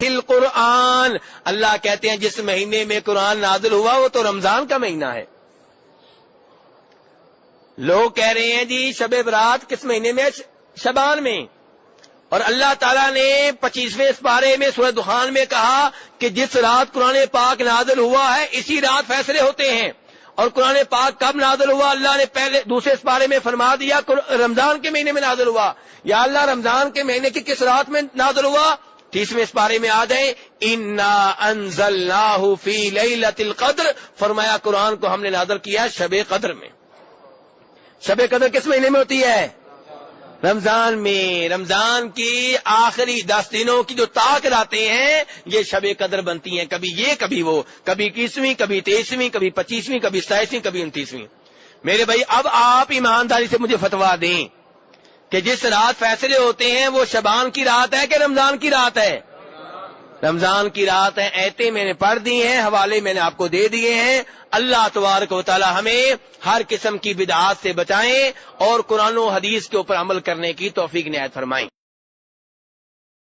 القرآن، اللہ کہتے ہیں جس مہینے میں قرآن نازل ہوا وہ تو رمضان کا مہینہ ہے۔ لوگ کہہ رہے ہیں جی شب برات کس مہینے میں؟ شعبان میں۔ اور اللہ تعالیٰ نے 25ویں سپارے میں سورہ دخان میں کہا کہ جس رات قرآن پاک نازل ہوا ہے اسی رات فیصلے ہوتے ہیں۔ اور قرآن پاک کب نازل ہوا؟ اللہ نے پہلے دوسرے سپارے میں فرما دیا رمضان کے مہینے میں نازل ہوا۔ یا اللہ رمضان کے مہینے کی کس رات میں نازل ہوا؟ 30ویں سپارے میں آ جائیں، انا انزلناہ فی لیلۃ القدر، فرمایا قرآن کو ہم نے نازل کیا شب قدر میں۔ شب قدر کس مہینے میں ہوتی ہے؟ رمضان میں۔ رمضان کی آخری 10 دنوں کی جو طاق راتیں ہیں یہ شب قدر بنتی ہیں، کبھی یہ کبھی وہ، کبھی 21ویں، کبھی 23ویں، کبھی 25ویں، کبھی 27ویں، کبھی 29ویں۔ میرے بھائی اب آپ ایمانداری سے مجھے فتوا دیں کہ جس رات فیصلے ہوتے ہیں وہ شعبان کی رات ہے کہ رمضان کی رات ہے؟ رمضان کی رات ہے۔ ایتیں میں نے پڑھ دی ہیں، حوالے میں نے آپ کو دے دیے ہیں۔ اللہ تبارک و تعالی ہمیں ہر قسم کی بدعات سے بچائیں اور قرآن و حدیث کے اوپر عمل کرنے کی توفیق عنایت فرمائیں۔